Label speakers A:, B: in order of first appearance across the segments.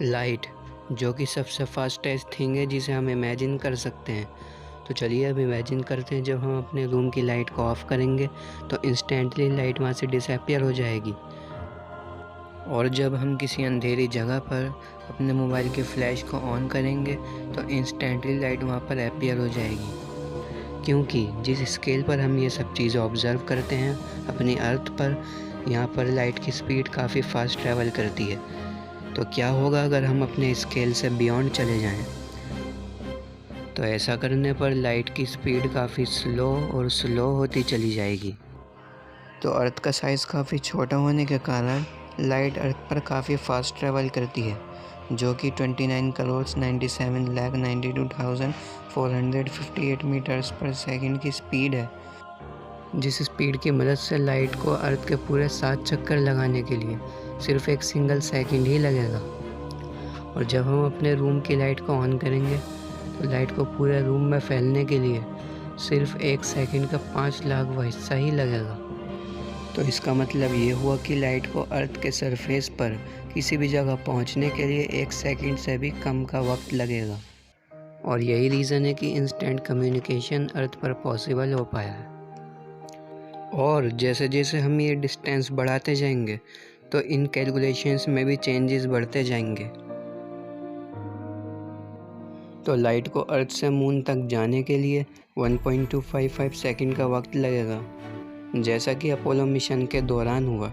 A: Light, जो कि सबसे फास्टेस्ट थिंग है जिसे हम इमेजिन कर सकते हैं। तो चलिए अब इमेजिन करते हैं, जब हम अपने रूम की लाइट को ऑफ़ करेंगे तो इंस्टेंटली लाइट वहाँ से डिसअपियर हो जाएगी। और जब हम किसी अंधेरी जगह पर अपने मोबाइल के फ्लैश को ऑन करेंगे तो इंस्टेंटली लाइट वहाँ पर अपीयर हो जाएगी। क्योंकि जिस स्केल पर हम ये सब चीज़ें ऑब्ज़र्व करते हैं अपनी अर्थ पर, यहाँ पर लाइट की स्पीड काफ़ी फास्ट ट्रैवल करती है। तो क्या होगा अगर हम अपने स्केल से बियॉन्ड चले जाएं? तो ऐसा करने पर लाइट की स्पीड काफ़ी स्लो और स्लो होती चली जाएगी। तो अर्थ का साइज़ काफ़ी छोटा होने के कारण लाइट अर्थ पर काफ़ी फास्ट ट्रैवल करती है, जो कि 29,97,92,458 मीटर्स पर सेकंड की स्पीड है। जिस स्पीड की मदद से लाइट को अर्थ के पूरे 7 चक्कर लगाने के लिए सिर्फ एक सिंगल सेकंड ही लगेगा। और जब हम अपने रूम की लाइट को ऑन करेंगे तो लाइट को पूरे रूम में फैलने के लिए सिर्फ 1 सेकंड का 5 लाखवां हिस्सा ही लगेगा। तो इसका मतलब ये हुआ कि लाइट को अर्थ के सरफेस पर किसी भी जगह पहुंचने के लिए 1 सेकंड से भी कम का वक्त लगेगा। और यही रीज़न है कि इंस्टेंट कम्युनिकेशन अर्थ पर पॉसिबल हो पाया है। और जैसे जैसे हम ये डिस्टेंस बढ़ाते जाएंगे तो इन कैलकुलेशंस में भी चेंजेस बढ़ते जाएंगे। तो लाइट को अर्थ से मून तक जाने के लिए 1.255 सेकंड का वक्त लगेगा, जैसा कि अपोलो मिशन के दौरान हुआ।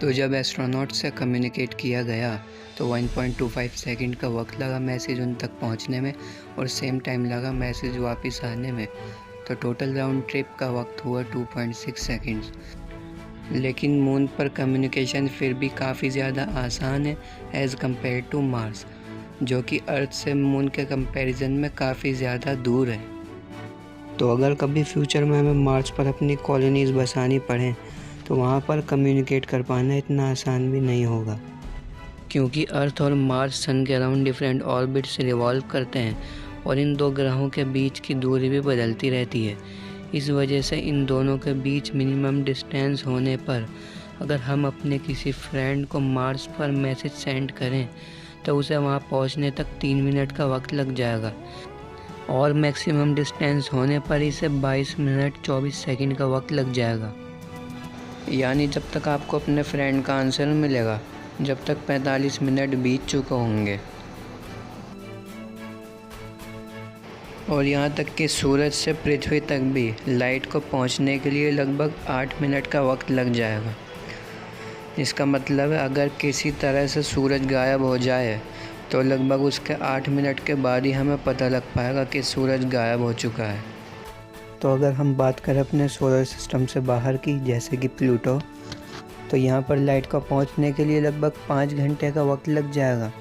A: तो जब एस्ट्रोनॉट से कम्युनिकेट किया गया तो 1.25 सेकंड का वक्त लगा मैसेज उन तक पहुंचने में, और सेम टाइम लगा मैसेज वापस आने में। तो टोटल राउंड ट्रिप का वक्त हुआ 2.6 सेकंड्स। लेकिन मून पर कम्युनिकेशन फिर भी काफ़ी ज़्यादा आसान है एज़ कम्पेयर टू मार्स, जो कि अर्थ से मून के कंपैरिजन में काफ़ी ज़्यादा दूर है। तो अगर कभी फ्यूचर में हमें मार्स पर अपनी कॉलोनीज़ बसानी पड़े तो वहाँ पर कम्युनिकेट कर पाना इतना आसान भी नहीं होगा, क्योंकि अर्थ और मार्स सन के अराउंड डिफरेंट ऑर्बिट से रिवॉल्व करते हैं और इन दो ग्रहों के बीच की दूरी भी बदलती रहती है। इस वजह से इन दोनों के बीच मिनिमम डिस्टेंस होने पर अगर हम अपने किसी फ्रेंड को मार्स पर मैसेज सेंड करें तो उसे वहाँ पहुँचने तक 3 मिनट का वक्त लग जाएगा, और मैक्सिमम डिस्टेंस होने पर इसे 22 मिनट 24 सेकंड का वक्त लग जाएगा। यानी जब तक आपको अपने फ्रेंड का आंसर मिलेगा जब तक 45 मिनट बीत चुके होंगे। और यहाँ तक कि सूरज से पृथ्वी तक भी लाइट को पहुँचने के लिए लगभग 8 मिनट का वक्त लग जाएगा। इसका मतलब है अगर किसी तरह से सूरज गायब हो जाए तो लगभग उसके 8 मिनट के बाद ही हमें पता लग पाएगा कि सूरज गायब हो चुका है। तो अगर हम बात करें अपने सोलर सिस्टम से बाहर की, जैसे कि प्लूटो, तो यहाँ पर लाइट को पहुँचने के लिए लगभग 5 घंटे का वक्त लग जाएगा।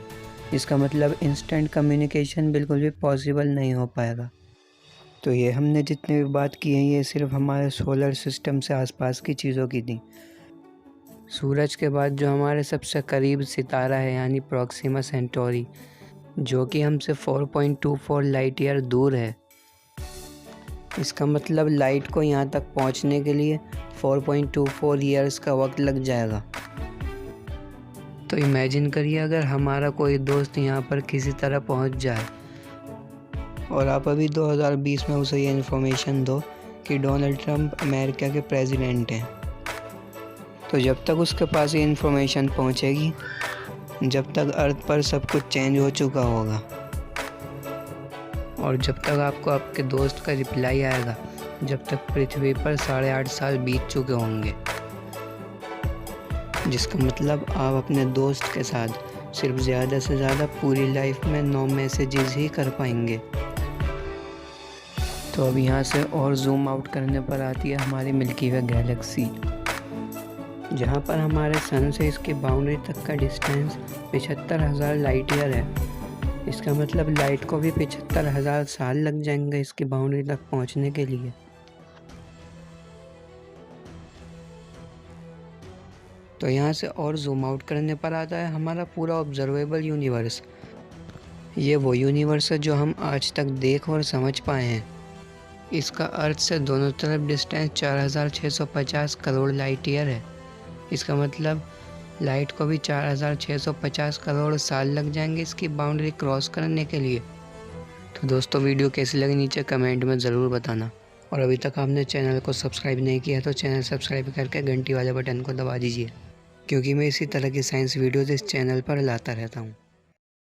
A: इसका मतलब इंस्टेंट कम्युनिकेशन बिल्कुल भी पॉसिबल नहीं हो पाएगा। तो ये हमने जितनी भी बात की है ये सिर्फ हमारे सोलर सिस्टम से आसपास की चीज़ों की थी। सूरज के बाद जो हमारे सबसे करीब सितारा है यानी प्रॉक्सिमा सेंटोरी, जो कि हमसे 4.24 लाइट ईयर दूर है। इसका मतलब लाइट को यहाँ तक पहुँचने के लिए 4.24 ईयर्स का वक्त लग जाएगा। तो इमेजिन करिए अगर हमारा कोई दोस्त यहाँ पर किसी तरह पहुँच जाए और आप अभी 2020 में उसे ये इन्फॉर्मेशन दो कि डोनाल्ड ट्रंप अमेरिका के प्रेसिडेंट हैं। तो जब तक उसके पास ये इन्फॉर्मेशन पहुँचेगी जब तक अर्थ पर सब कुछ चेंज हो चुका होगा, और जब तक आपको आपके दोस्त का रिप्लाई आएगा जब तक पृथ्वी पर 8.5 साल बीत चुके होंगे। जिसका मतलब आप अपने दोस्त के साथ सिर्फ ज़्यादा से ज़्यादा पूरी लाइफ में 9 मैसेजेस ही कर पाएंगे। तो अब यहाँ से और जूम आउट करने पर आती है हमारी मिल्की वे गैलेक्सी, जहाँ पर हमारे सन से इसकी बाउंड्री तक का डिस्टेंस 75,000 लाइट ईयर है। इसका मतलब लाइट को भी 75,000 साल लग जाएंगे इसकी बाउंड्री तक पहुँचने के लिए। तो यहाँ से और जूम आउट करने पर आता है हमारा पूरा ऑब्जर्वेबल यूनिवर्स। ये वो यूनिवर्स है जो हम आज तक देख और समझ पाए हैं। इसका अर्थ से दोनों तरफ डिस्टेंस 4,650 करोड़ लाइट ईयर है। इसका मतलब लाइट को भी 4650 करोड़ साल लग जाएंगे इसकी बाउंड्री क्रॉस करने के लिए। तो दोस्तों वीडियो कैसी लगी नीचे कमेंट में ज़रूर बताना। और अभी तक आपने चैनल को सब्सक्राइब नहीं किया तो चैनल सब्सक्राइब करके घंटी वाले बटन को दबा दीजिए, क्योंकि मैं इसी तरह की साइंस वीडियोज़ इस चैनल पर लाता रहता हूँ।